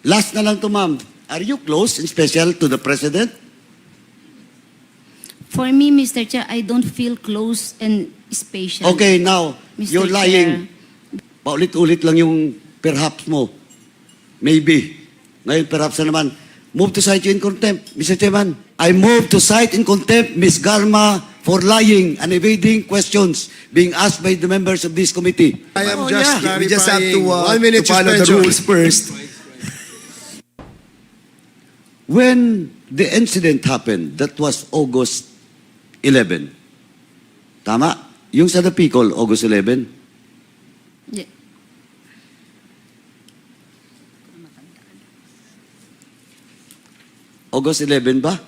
Last na lang to, ma'am. Are you close and special to the President? For me, Mr. Chair, I don't feel close and special. Okay, now, Mr. you're lying. Paulit-ulit lang yung perhaps mo. Maybe. Ngayon, perhaps na naman. Move to cite you in contempt, Mr. Chairman. I move to cite in contempt Ms. Garma for lying and evading questions being asked by the members of this committee. I am Oh, just yeah. clarifying. We just have to 1 minute follow the suspension. rules first. When the incident happened, that was August 11. Tama? Yung sa The Picol, August 11. Yeah. August 11 ba?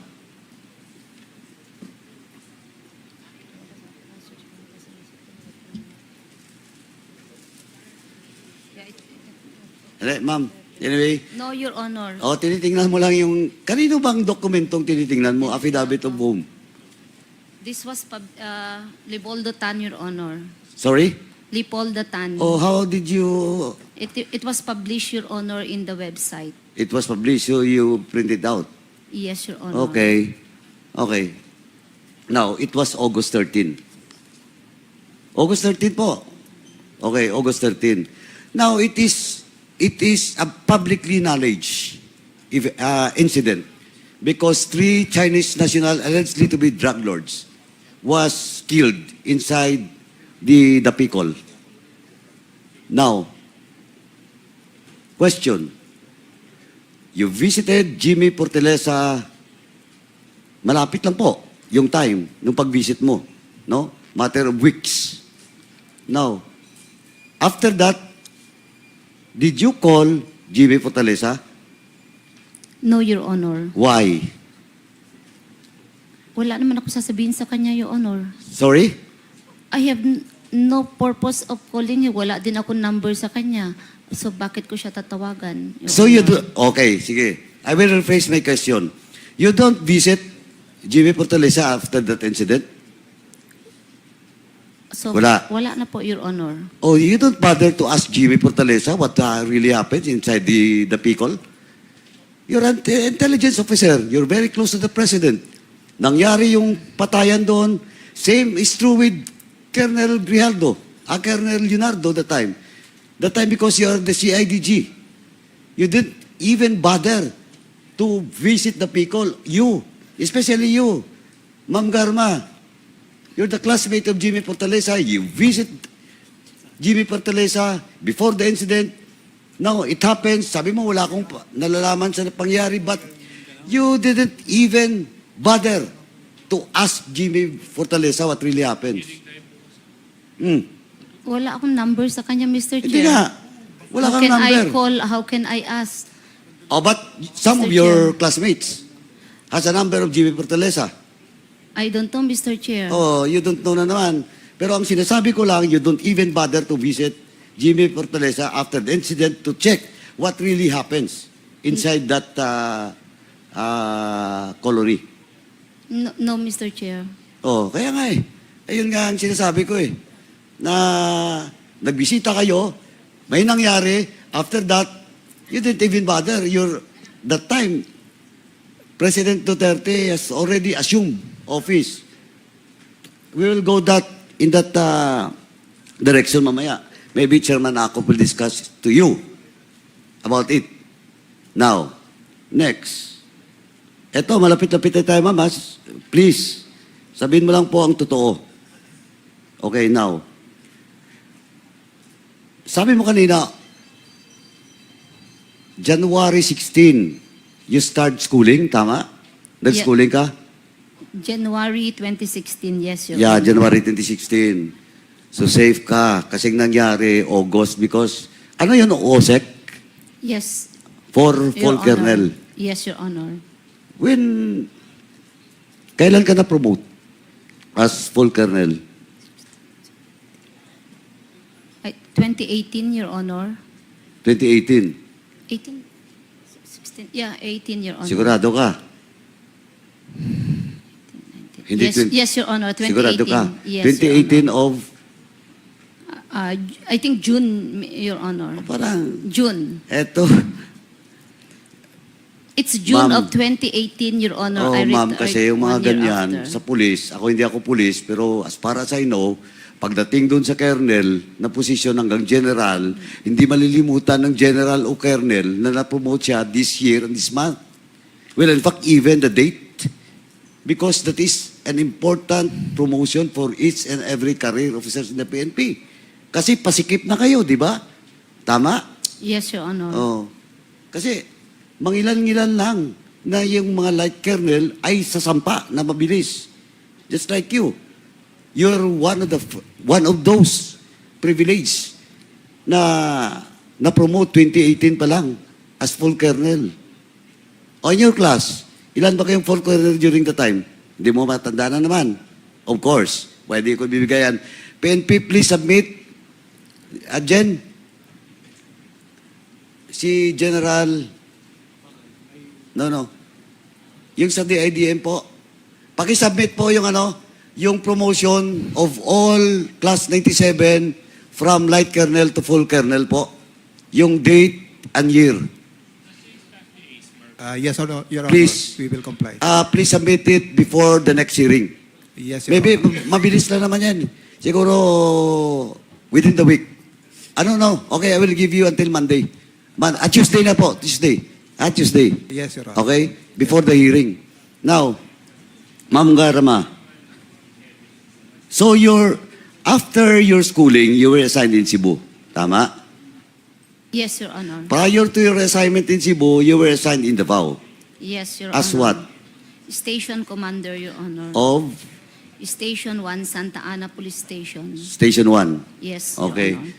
Ma'am, anyway, No, Your Honor. tinitingnan mo lang yung, kanino bang dokumentong tinitingnan mo? Affidavit of whom? This was Leopoldo Tan, Your Honor. Sorry? Leopoldo Tan. Oh, how did you, It was published, Your Honor, in the website. it was published, so you printed out? Yes, Your Honor. Okay. Okay. Now, it was August 13. August 13 po. Okay, August 13. Now, it is a publicly knowledge incident because 3 Chinese national allegedly to be drug lords was killed inside the Picol. Now, question. You visited Jimmy Portelesa, malapit lang po yung time nung pag-visit mo, no? Matter of weeks. Now, after that, did you call Jimmy Portelesa? No, Your Honor. Why? Wala naman ako sasabihin sa kanya, Your Honor. Sorry? I have no purpose of calling him. Wala din ako number sa kanya. So, bakit ko siya tatawagan? Your So you do, Honor? okay, sige. I will rephrase my question. You don't visit Jimmy Portelesa after that incident? So, Wala. Wala na po, Your Honor. Oh, you don't bother to ask Jimmy Portelesa what really happened inside the Picol? You're an intelligence officer. You're very close to the President. Nangyari yung patayan doon. Same is true with Colonel Grijaldo, Colonel Leonardo that time. That time because you're the CIDG. You didn't even bother to visit the Picol. You, especially you, Ma'am Garma. You're the classmate of Jimmy Portelesa. You visit Jimmy Portelesa before the incident. Now, it happens. Sabi mo, wala akong nalalaman sa pangyari, but you didn't even bother to ask Jimmy Portelesa what really happened. Wala akong number sa kanya, Mr. Chair. Hindi nga. Wala How kang can number. I call? How can I ask? Oh, but some of Mr. your Chair. classmates has a number of Jimmy Portelesa. I don't know, Mr. Chair. Oh, you don't know na naman. Pero ang sinasabi ko lang, you don't even bother to visit Jimmy Portelesa after the incident to check what really happens inside that colony. No, Mr. Chair. Oh, kaya nga eh. Ayun nga ang sinasabi ko eh. Na nagbisita kayo, may nangyari, after that, you didn't even bother. That time, President Duterte has already assumed office. We will go in that direction mamaya. Maybe Chairman Akop will discuss to you about it. Now, next. Eto, malapit-lapit na tayo, mamas. Please, sabihin mo lang po ang totoo. Okay, now. Sabi mo kanina, January 16, you start schooling, tama? Nag-schooling ka? January 2016, yes, Your Yeah, Honor. January 2016. So safe ka. Kasing nangyari, August, because, ano yun, OSEC? Yes, For Your full Honor. kernel. Yes, Your Honor. Kailan ka na-promote as full kernel? 2018, Your Honor. 2018. 18? 16? Yeah, 18, Your Honor. Sigurado ka? Hindi Yes, yes, Your Honor. 2018. Sigurado ka? Yes, 2018 Your Honor. of, I think June, Your Honor. parang, June. eto, It's June Ma'am. of 2018, Your Honor. Oh, I ma'am, retired kasi yung mga 1 year ganyan after. sa pulis, hindi ako pulis, pero as far as I know, pagdating doon sa colonel na posisyon hanggang general, hindi malilimutan ng general o colonel na na-promote siya this year and this month. Well, in fact, even the date, because that is an important promotion for each and every career officers in the PNP. Kasi pasikip na kayo, di ba? Tama? Yes, Your Honor. Oh. Kasi mangilan-ngilan lang na yung mga light colonel ay sasampa na mabilis. Just like you. You're one of those privileged na promote 2018 pa lang as full colonel. On your class, ilan ba kayong full colonel during the time? Hindi mo matanda na naman. Of course, pwede ko bibigayan. PNP, please submit. Jen, si General, no. Yung sa DIDM po, pakisubmit po yung yung promotion of all class 97 from light colonel to full colonel po. Yung date and year. Yes, Your Honor. Please. We will comply. Please submit it before the next hearing. Yes, Your Maybe Honor. mabilis lang naman yan. Siguro within the week. No. Okay, I will give you until Monday. Tuesday na po. Tuesday. Tuesday. Yes, Your Honor. Okay? Before the hearing. Now, Ma'am Garama, so after your schooling, you were assigned in Cebu. Tama? Yes, Your Honor. Prior to your assignment in Cebu, you were assigned in Davao. Yes, Your As Honor. what? Station Commander, Your Honor. Of Station 1, Santa Ana Police Station. Station 1. Yes, Your Okay. Honor.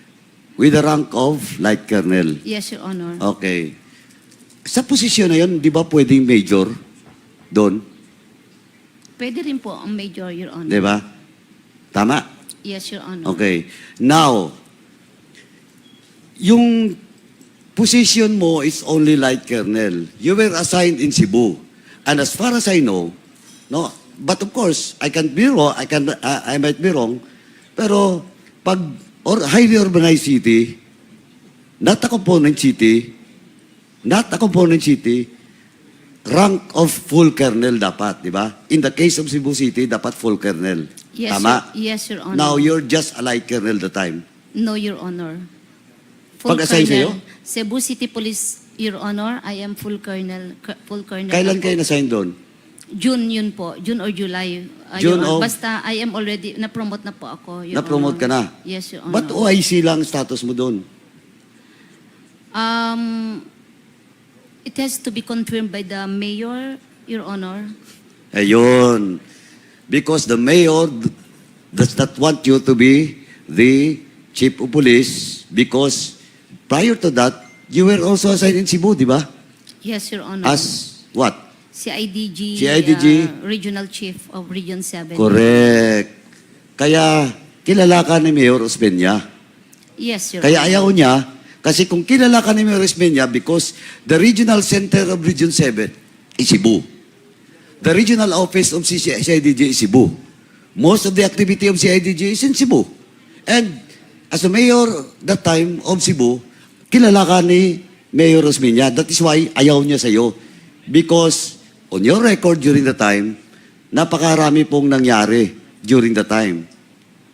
With the rank of Light Colonel. Yes, Your Honor. Okay. Sa posisyon na yun, di ba pwedeng major doon? Pwede rin po ang Major, Your Honor. Di ba? Tama? Yes, Your Honor. Okay. Now, yung position mo is only Light Colonel. You were assigned in Cebu. And as far as I know, no, but of course, I can be wrong, I might be wrong, pero pag highly urbanized city, not a component city, rank of full colonel dapat, di ba? In the case of Cebu City, dapat full colonel. Yes, Tama? Yes, Your Honor. Now, you're just a light colonel the time. No, Your Honor. Pag-assign sa'yo? Cebu City Police, Your Honor, I am full colonel. Kailan ako. kayo na-sign doon? June yun po. June or July. June Your Honor. of- Basta I am already, na-promote na po ako, Your Na-promote ka Honor. na? Yes, Your Honor. Ba't OIC lang status mo doon? It has to be confirmed by the mayor, Your Honor. Ayun. Because the mayor does not want you to be the chief of police because prior to that, you were also assigned in Cebu, di ba? Yes, Your Honor. As what? CIDG, CIDG? Regional Chief of Region 7. Correct. Kaya kilala ka ni Mayor Osmeña. Yes, Your Kaya Honor. ayaw niya, kasi kung kilala ka ni Mayor Osmeña because the regional center of Region 7 is Cebu. The regional office of CIDG is Cebu. Most of the activity of CIDG is in Cebu. And as a mayor that time of Cebu, kilala ka ni Mayor Osmeña. That is why ayaw niya sa'yo. Because on your record during the time, napakarami pong nangyari during the time.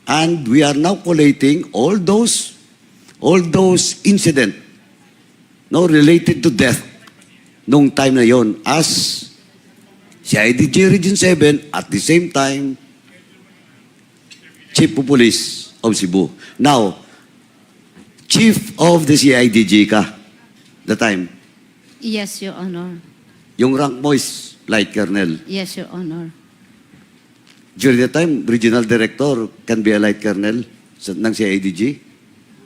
And we are now collating all those incident related to death nung time na yon as CIDG Region 7 at the same time Chief of Police of Cebu. Now, Chief of the CIDG ka the time. Yes, Your Honor. Yung rank mo is Light Colonel. Yes, Your Honor. During the time, Regional Director can be a Light Colonel ng CIDG.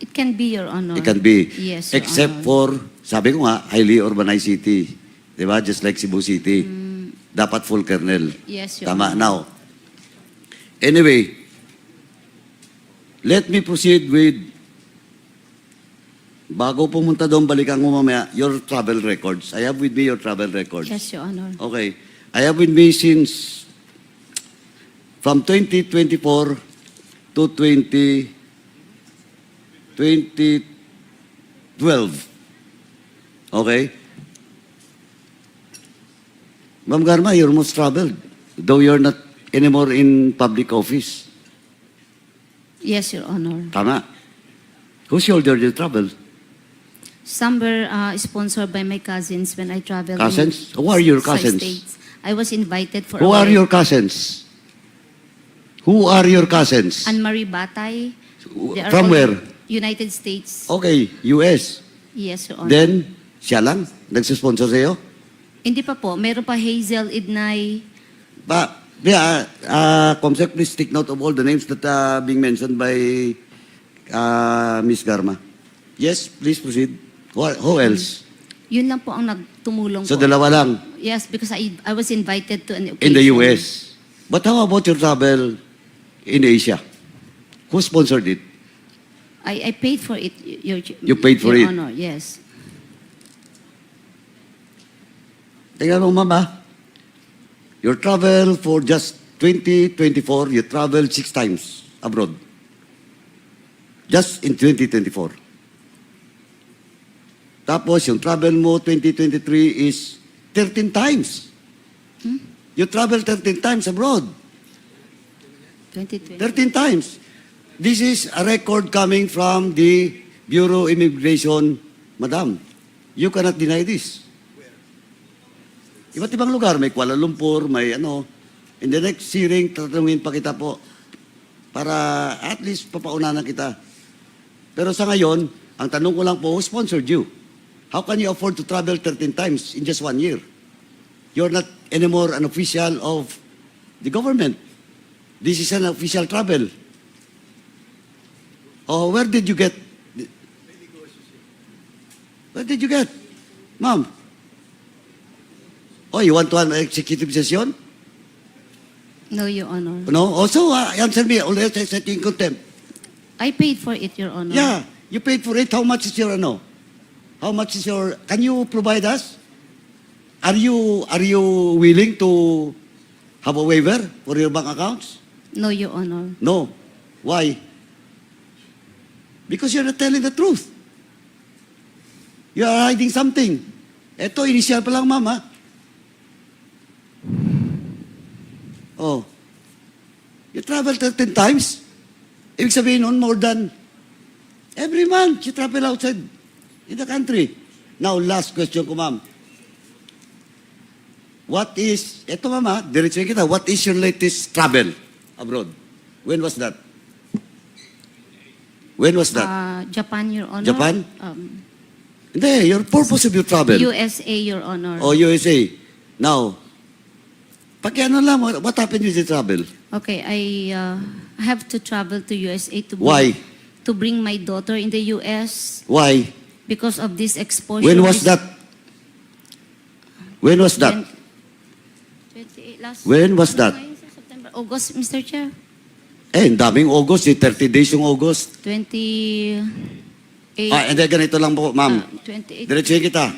It can be, Your Honor. It can be. Yes, Your Except Honor. for, sabi ko nga, highly urbanized city. Di ba? Just like Cebu City. Dapat full colonel. Yes, Your Tama. Honor. Now, anyway, let me proceed with, bago pumunta doon, balikan mo mamaya, your travel records. I have with me your travel records. Yes, Your Honor. Okay. I have with me since from 2024 to 2012. Okay? Ma'am Garma, you're most traveled, though you're not anymore in public office. Yes, Your Honor. Tama. Who shouldered your travel? Some were sponsored by my cousins when I traveled. Cousins? Who are your sa cousins? States. I was invited for Who a are wedding. your cousins? Who are your cousins? Anne-Marie Batay. They are From all where? United States. Okay, US. Yes, Your Honor. Then, siya lang? Nagsisponsor sa'yo? Hindi pa po. Meron pa Hazel Idnay. Comsec, please take note of all the names that are being mentioned by Ms. Garma. Yes, please proceed. Who else? Yun lang po ang nagtumulong So, po. dalawa lang Yes, because I was invited to an occasion. in the US. But how about your travel in Asia? Who sponsored it? I paid for it, You paid for Your it? Honor, yes. Tingnan mo, mama. Your travel for just 2024, you traveled 6 times abroad. Just in 2024. Tapos, yung travel mo 2023 is 13 times. You travel 13 times abroad. 2020. 13 times. This is a record coming from the Bureau of Immigration, Madam. You cannot deny this. Iba't ibang lugar, may Kuala Lumpur, may ano. In the next hearing, tatanungin pa kita po para at least papaunanan kita. Pero sa ngayon, ang tanong ko lang po, who sponsored you? How can you afford to travel 13 times in just 1 year? You're not anymore an official of the government. This is an official travel. Oh, where did you get? Where did you get? Ma'am? Oh, you want to have an executive session? No, Your Honor. No? Also, answer me. Always I set you in contempt. I paid for it, Your Honor. Yeah, you paid for it. How much is your ano? How much is your? Can you provide us? Are you willing to have a waiver for your bank accounts? No, Your Honor. No. Why? Because you're not telling the truth. You are hiding something. Ito, initial pa lang, mama. Oh. You travel 13 times? Ibig sabihin nun, more than every month you travel outside in the country. Now, last question ko, ma'am. What is, eto mama, diretso kita, what is your latest travel abroad? When was that? When was that? Japan, Your Honor. Japan? Hindi, your purpose of your travel. USA, Your Honor. O USA. Now, pakiano lang, what happened with the travel? Okay, I have to travel to USA to bring, Why? to bring my daughter in the US Why? because of this exposure. When was that? When was that? 28 last. When was that? Ngayon sa September, August, Mr. Chair. Ang daming August, 30 days yung August. 28. Hindi, ganito lang po, ma'am. 28. Diretso kita.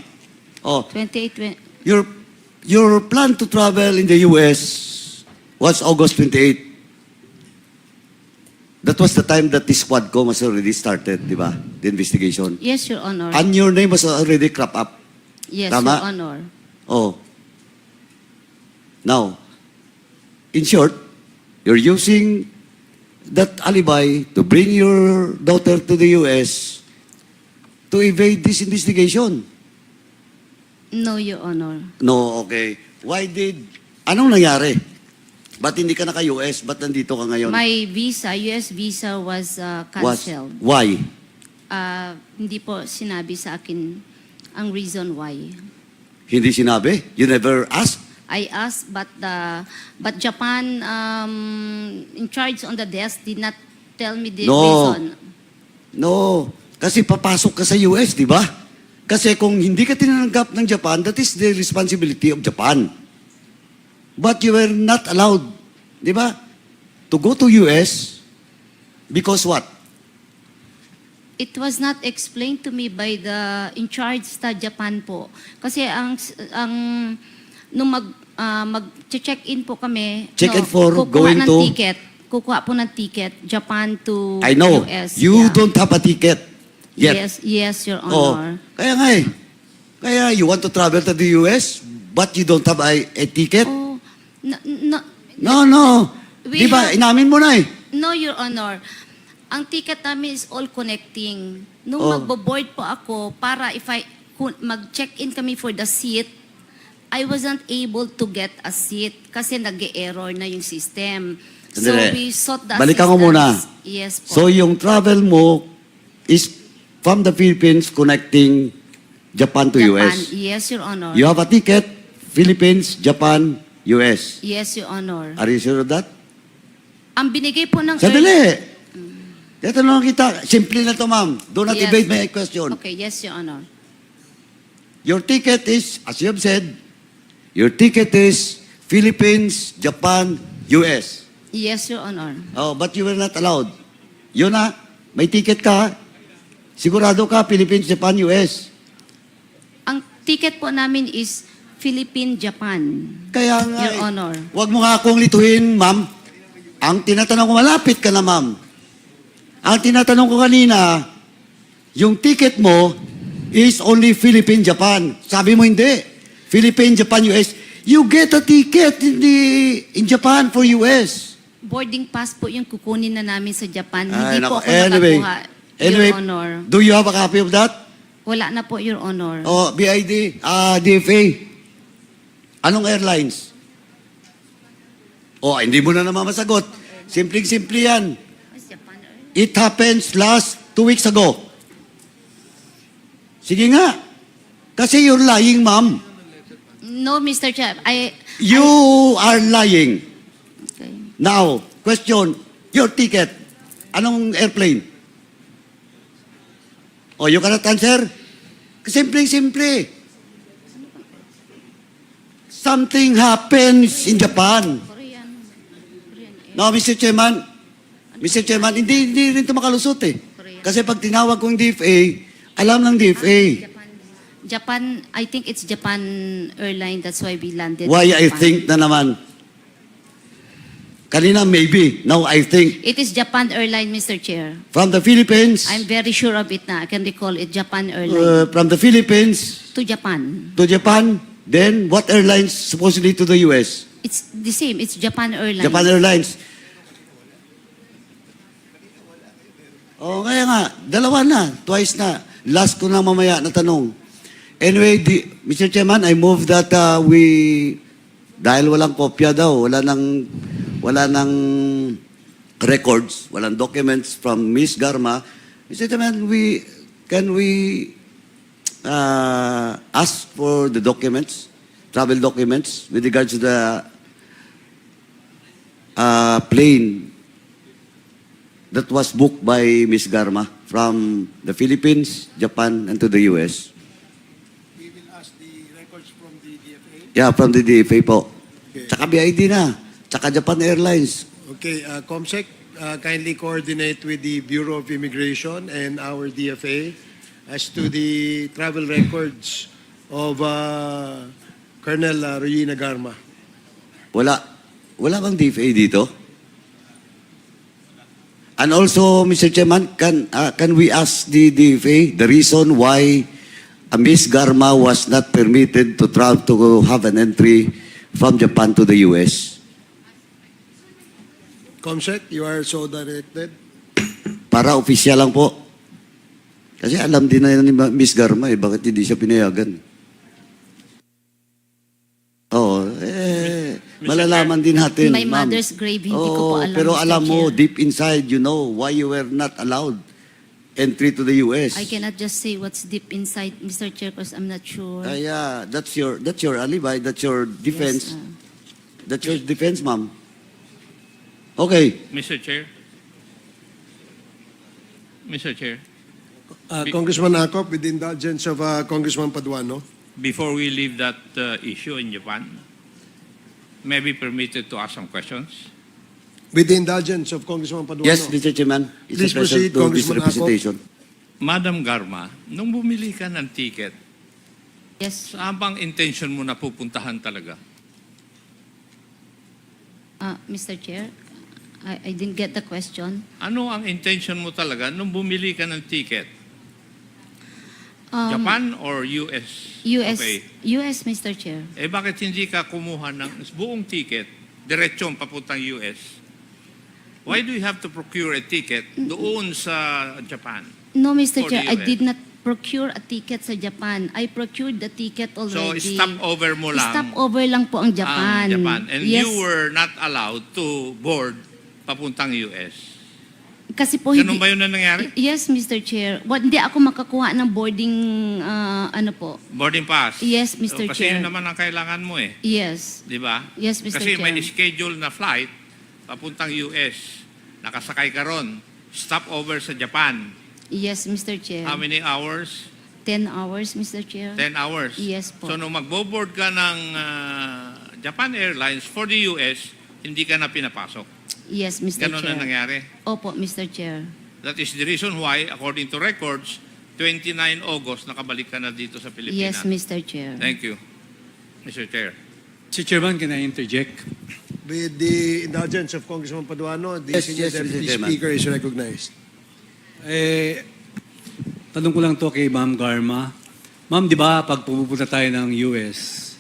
Oh, 28. your plan to travel in the US was August 28. That was the time that the Squadcom was already started, di ba? The investigation. Yes, Your Honor. And your name was already crop up. Yes, Tama? Your Honor. Oh. Now, in short, you're using that alibi to bring your daughter to the US to evade this investigation. No, Your Honor. No, okay. Why did... Anong nangyari? Ba't hindi ka naka-US? Ba't nandito ka ngayon? My visa, US visa was canceled. Why? Hindi po sinabi sa akin ang reason why. Hindi sinabi? You never asked? I asked, but Japan in charge on the desk did not tell me the No. reason. No. Kasi papasok ka sa US, di ba? Kasi kung hindi ka tinanggap ng Japan, that is the responsibility of Japan. But you were not allowed, di ba? To go to US because what? It was not explained to me by the in charge sa Japan po. Kasi nung mag-check-in po kami, Check-in for kukuha going ng to- ticket. Kukuha po ng ticket, Japan to I know. US. You Yeah. don't have a ticket yet. Yes, Your Oh, Honor. kaya nga eh. Kaya you want to travel to the US but you don't have a ticket? Oh, no, No. We Di ba, have- inamin mo na eh. no, Your Honor. Ang ticket namin is all connecting. Nung Oh. magbo-board po ako, para mag-check-in kami for the seat, I wasn't able to get a seat kasi nag-error na yung system. So Sandali. we sought the Balikan ko muna. Yes po. So yung travel mo is from the Philippines connecting Japan to Japan. US. Yes, Your Honor. You have a ticket, Philippines, Japan, US. Yes, Your Honor. Are you sure of that? Ang binigay po ng... Sandali. Tatanong kita, simple na to ma'am. Do not Yes. evade my question. Okay, yes, Your Honor. Your ticket is, as you have said, your ticket is Philippines, Japan, US. Yes, Your Honor. Oh, but you were not allowed. Yun na, may ticket ka, sigurado ka, Philippines, Japan, US. Ang ticket po namin is Philippine-Japan. Kaya nga, Your Honor. Huwag mo nga akong lituhin, ma'am. Ang tinatanong ko, malapit ka na, ma'am. Ang tinatanong ko kanina, yung ticket mo is only Philippine-Japan. Sabi mo hindi. Philippine-Japan, US. You get a ticket in Japan for US. Boarding pass po yung kukunin na namin sa Japan. Ay, Hindi po nako. ako nakakuha, Anyway, Your Honor. do you have a copy of that? Wala na po, Your Honor. O, BID, DFA. Anong airlines? O, hindi mo na naman masagot. Simpleng-simple yan. Japan, It happens last 2 weeks ago. Sige nga. Kasi you're lying, ma'am. No, Mr. Chair. You are lying. Okay. Now, question, your ticket. Anong airplane? O, you cannot answer? Simpleng-simple. Something happens in Japan. Korean. No, Mr. Chairman, hindi rin ito makalusot eh. Kasi pag tinawag ko yung DFA, alam ng DFA. Japan, I think it's Japan airline. That's why we landed. Why in I Japan. think na naman. Kanina maybe, now I think. It is Japan airline, Mr. Chair. From the Philippines, I'm very sure of it na. I can recall it. Japan airline. from the Philippines To Japan. to Japan, then what airlines supposedly to the US? It's the same. It's Japan airline. Japan Airlines. Oh, kaya nga, dalawa na, twice na. Last ko na mamaya na tanong. Anyway, Mr. Chairman, I move that dahil walang kopya daw, wala nang records, walang documents from Ms. Garma, Mr. Chairman, can we ask for the documents, travel documents, with regards to the plane that was booked by Ms. Garma from the Philippines, Japan, and to the US. We will ask the records from the DFA. Yeah, from the DFA po. Okay. Tsaka BID na. Tsaka Japan Airlines. Okay, COMSEC, kindly coordinate with the Bureau of Immigration and our DFA as to the travel records of Colonel Regina Garma. Wala bang DFA dito? And also, Mr. Chairman, can we ask the DFA the reason why Ms. Garma was not permitted to travel to have an entry from Japan to the US? COMSEC, you are so directed. Para opisyal lang po. Kasi alam din na ni Ms. Garma bakit hindi siya pinayagan. Oo, malalaman din natin, My ma'am. mother's grave, hindi ko po alam, Pero Mr. alam mo, Chair. deep inside, you know why you were not allowed entry to the US. I cannot just say what's deep inside, Mr. Chair, because I'm not sure. Yeah, that's your alibi, that's your defense. Yes, That's your defense, ma'am. Okay. Mr. Chair. Mr. Chair, Congressman Acop, with the indulgence of Congressman Paduano. before we leave that issue in Japan, may I be permitted to ask some questions? With the indulgence of Congressman Paduano. Yes, Mr. Chairman. It's Please a pleasure proceed, to this Congressman Acop. representation. Madam Garma, nung bumili ka ng ticket, Yes, saan bang intention mo na pupuntahan talaga? Mr. Chair, I didn't get the question. Ano ang intention mo talaga nung bumili ka ng ticket? Japan or US? US, Okay. US, Mr. Chair. Eh bakit hindi ka kumuha ng buong ticket, diretsong papuntang US? Why do you have to procure a ticket doon sa Japan? No, Mr. For Chair, the I US. did not procure a ticket sa Japan. I procured the ticket So already. stopover mo lang Stopover lang po ang Japan. ang Japan. And yes, you were not allowed to board papuntang US. kasi po Ganun ba yun na nangyari? Yes, Mr. Chair. Hindi ako makakuha ng boarding, ano po. Boarding pass? Yes, Mr. Kasi Chair. yun naman ang kailangan mo eh. Yes. Di ba? Yes, Mr. Kasi may Chair. schedule na flight papuntang US. Nakasakay ka ron. Stopover sa Japan. Yes, Mr. Chair. How many hours? 10 hours, Mr. Chair. 10 hours. Yes po. So nung magbo-board ka ng Japan Airlines for the US, hindi ka na pinapasok. Yes, Mr. Ganon Chair. na nangyari. Opo, Mr. Chair. That is the reason why, according to records, 29 August, nakabalik ka na dito sa Pilipinas. Yes, Mr. Chair. Thank you, Mr. Chair. Mr. Chairman, can I interject? With the indulgence of Congressman Paduano, the Yes, Senior yes, Mr. Deputy Chairman. Speaker is recognized. Tanong ko lang to kay Ma'am Garma. Ma'am, di ba pag pupunta tayo ng US,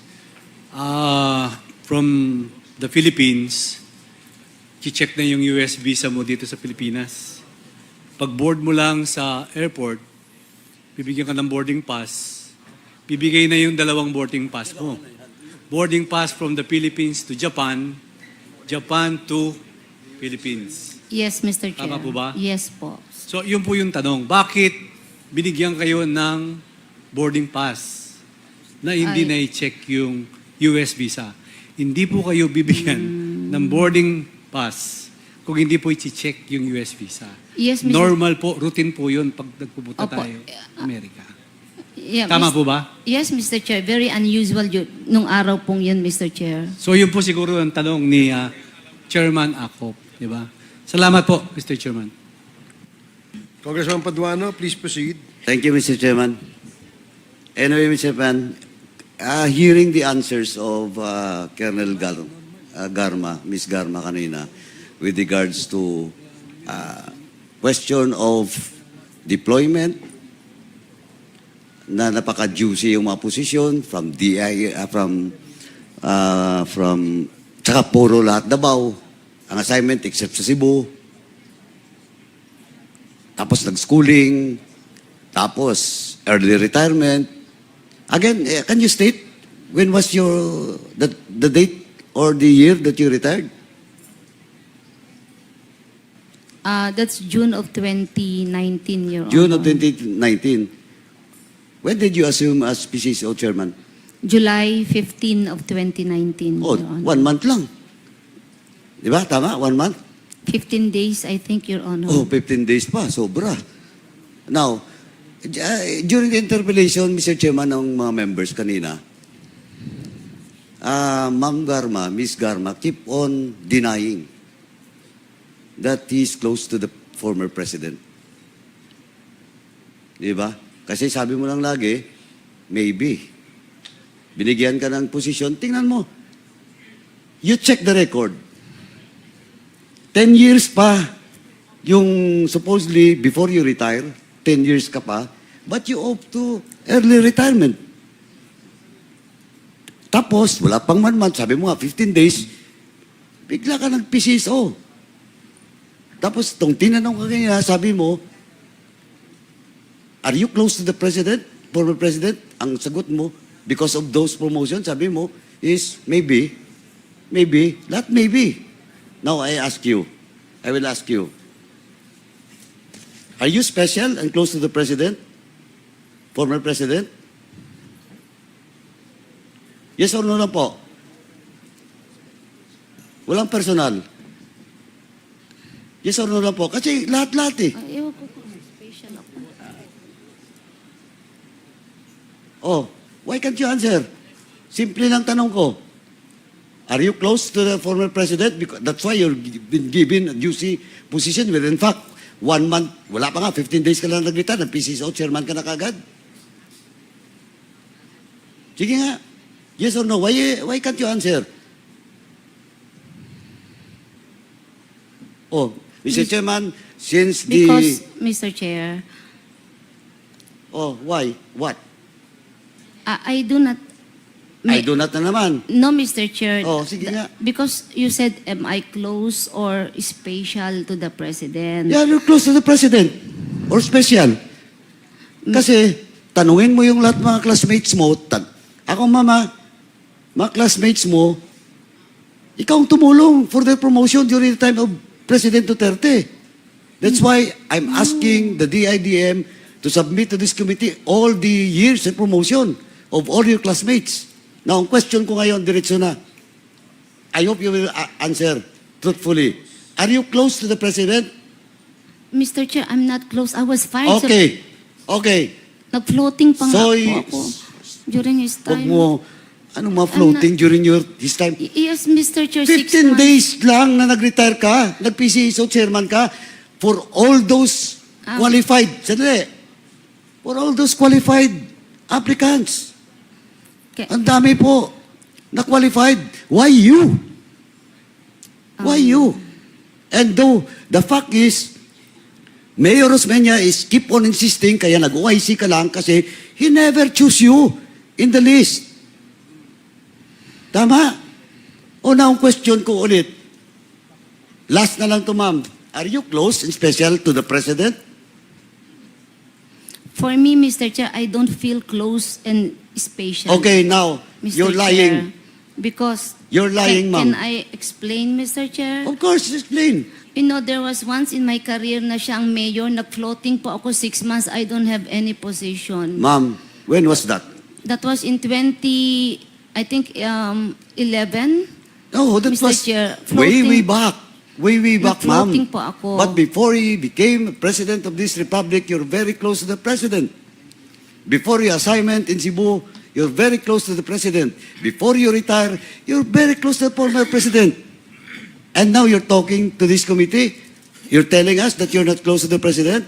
from the Philippines, check na yung US visa mo dito sa Pilipinas. Pag board mo lang sa airport, bibigyan ka ng boarding pass, bibigay na yung dalawang boarding pass mo. Boarding pass from the Philippines to Japan, Japan to Philippines. Yes, Mr. Chair. Tama po ba? Yes po. So, yun po yung tanong. Bakit binigyan kayo ng boarding pass na hindi na-check yung US visa? Hindi po kayo bibigyan ng boarding pass kung hindi po i-check yung US visa. Yes, Mr. Normal po, routine po yun pag nagpupunta Opo. tayo Amerika. Yeah, Tama po ba? Yes, Mr. Chair. Very unusual yun, nung araw pong yun, Mr. Chair. So, yun po siguro ang tanong ni Chairman Acop. Di ba? Salamat po, Mr. Chairman. Congressman Paduano, please proceed. Thank you, Mr. Chairman. Anyway, Mr. Chairman, hearing the answers of Colonel Garma, Ms. Garma kanina, with regards to question of deployment, na napaka-juicy yung mga posisyon from tsaka puro lahat Davao, ang assignment except sa Cebu, tapos nag-schooling, tapos early retirement. Again, can you state when was the date or the year that you retired? That's June of 2019, Your Honor. June of 2019. When did you assume as PCSO chairman? July 15 of 2019, Oh, Your Honor. 1 month lang. Di ba? Tama? 1 month? 15 days, I think, Your Honor. Oh, 15 days pa. Sobra. Now, during the interpellation, Mr. Chairman, ng mga members kanina, Ma'am Garma, Miss Garma, keep on denying that he is close to the former president. Di ba? Kasi sabi mo lang lagi, maybe. Binigyan ka ng posisyon. Tingnan mo. You check the record. 10 years pa yung supposedly before you retire, 10 years ka pa, but you opt to early retirement. Tapos, wala pang 1 month, sabi mo nga, 15 days, bigla ka nag-PCSO. Tapos, tong tinanong ka kanya, sabi mo, are you close to the president, former president? Ang sagot mo, because of those promotions, sabi mo, is maybe, not maybe. Now, I will ask you, are you special and close to the president, former president? Yes or no lang po? Walang personal. Yes or no lang po? Kasi lahat-lahat eh. Ewan ko kung special ako. Oh, why can't you answer? Simple lang tanong ko. Are you close to the former president? Because that's why you're been given a juicy position with, in fact, 1 month, wala pa nga, 15 days ka lang nag-retire, ng PCSO, chairman ka na kagad. Sige nga. Yes or no? Why can't you answer? Oh, Mr. Chairman, since Because, Mr. Chair, Oh, why? What? I do not... I do not na naman. No, Mr. Chair. Oh, sige nga. Because you said, am I close or special to the President? Yeah, you're close to the President. Or special. Kasi, tanungin mo yung lahat mga classmates mo. Ako, mama, mga classmates mo, ikaw ang tumulong for their promotion during the time of President Duterte. That's why I'm asking the DIDM to submit to this committee all the years of promotion of all your classmates. Now, ang question ko ngayon, diretso na. I hope you will answer truthfully. Are you close to the President? Mr. Chair, I'm not close. I was fired. Okay. Okay. Nag-floating pa nga So, po ako during his Huwag time. mo, anong mga floating during his time? Yes, Mr. Chair, 15 6 months. days lang na nag-retire ka, nag-PCSO chairman ka, for all those qualified, sandali, for all those qualified applicants. Okay. Ang dami po na qualified. Why you? Why you? And though the fact is, Mayor Osmeña is keep on insisting, kaya nag-OIC ka lang kasi he never choose you in the list. Tama? O na ang question ko ulit. Last na lang to, ma'am. Are you close and special to the President? For me, Mr. Chair, I don't feel close and special. Okay, now, Mr. you're Chair, lying. Because... You're lying, Can ma'am. I explain, Mr. Chair? Of course, explain. You know, there was once in my career na siya ang mayor, nag-floating po ako 6 months, I don't have any position. Ma'am, when was that? That was in 11. No, that Mr. was Chair, way floating. back. Way back, ma'am. Nag-floating po ako. But before he became President of this Republic, you're very close to the President. Before your assignment in Cebu, you're very close to the President. Before you retire, you're very close to the former President. And now you're talking to this committee, you're telling us that you're not close to the President?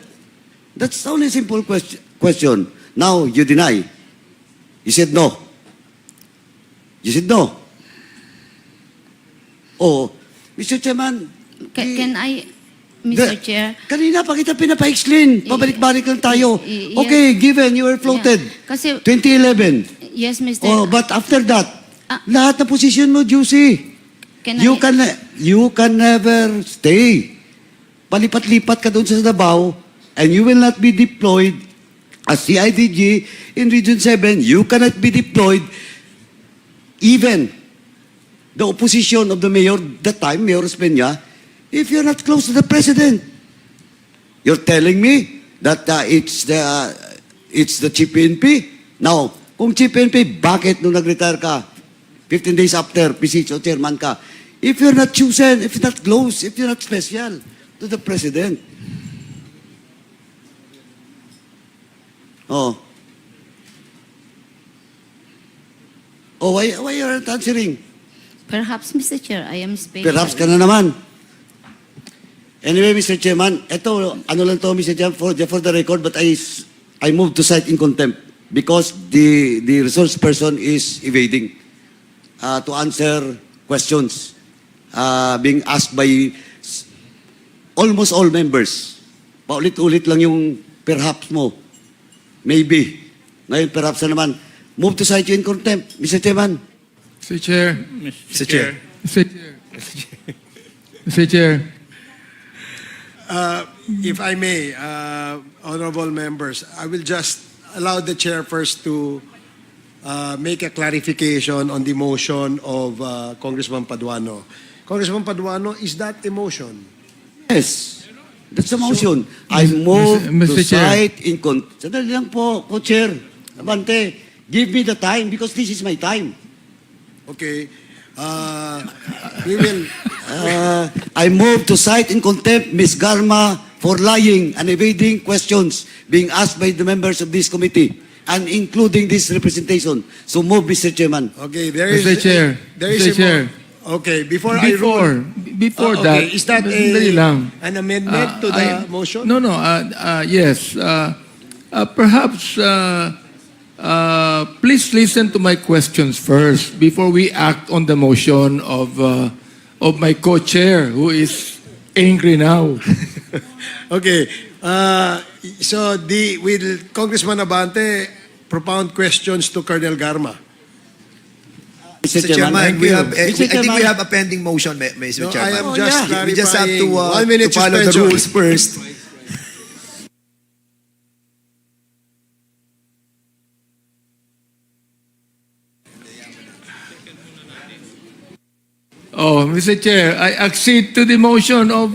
That's only a simple question. Now you deny. You said no. You said no. Oh, Mr. Chairman, Can I, Mr. Chair? Kanina pa kita pinapa-explain. Pabalik-balik lang tayo. Yes. Okay, given you were floated. Yeah. Kasi, 2011. yes, Mr. Oh, but after that, Ah. lahat na position mo, juicy. You can never stay. Palipat-lipat ka doon sa Davao and you will not be deployed as CIDG in Region 7. You cannot be deployed even the opposition of the mayor, that time, Mayor Osmeña, if you're not close to the President. You're telling me that it's the Chief PNP? Now, kung Chief PNP, bakit nung nag-retire ka, 15 days after, PCSO chairman ka, if you're not chosen, if you're not close, if you're not special to the President? Oh. Oh, why you aren't answering? Perhaps, Mr. Chair, I am special. Perhaps ka na naman. Anyway, Mr. Chairman, ito, ano lang to, Mr. Chairman, for the record, but I moved to cite in contempt because the resource person is evading to answer questions being asked by almost all members. Paulit-ulit lang yung perhaps mo. Maybe. Ngayon, perhaps na naman. Move to cite you in contempt, Mr. Chairman. Mr. Chair. Mr. Chair. Mr. Chair. Mr. Chair. If I may, honorable members, I will just allow the chair first to make a clarification on the motion of Congressman Paduano. Congressman Paduano, is that a motion? Yes. That's the motion. I move Mr. to Chair. cite in contempt. Sandali lang po, Co-Chair. Abante, give me the time because this is my time. Okay. We will. I move to cite in contempt Ms. Garma for lying and evading questions being asked by the members of this committee and including this representation. So move, Mr. Chairman. Okay, there is. Mr. Chair. There is Mr. a Chair. Okay, before I rule. Before Okay, that, is that sandali lang. an amendment to the motion? No, yes. Perhaps, please listen to my questions first before we act on the motion of my co-chair who is angry now. Okay. So will Congressman Abante propound questions to Colonel Garma? Mr. Mr. Chairman, thank we you. have, Mr. I think we Chairman. have a pending motion, Mr. No, Chairman. I am Oh, just yeah. clarifying. We just have to, 1 minute to follow the suspension. rules first. Oh, Mr. Chair, I accede to the motion of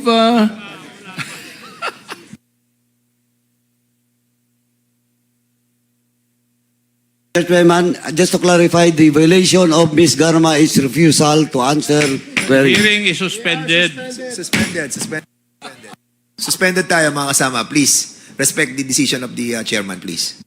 Mr. Chairman, just to clarify, the violation of Ms. Garma is refusal to answer query. Hearing is suspended. Suspended. Suspended tayo mga kasama. Please, respect the decision of the chairman, please.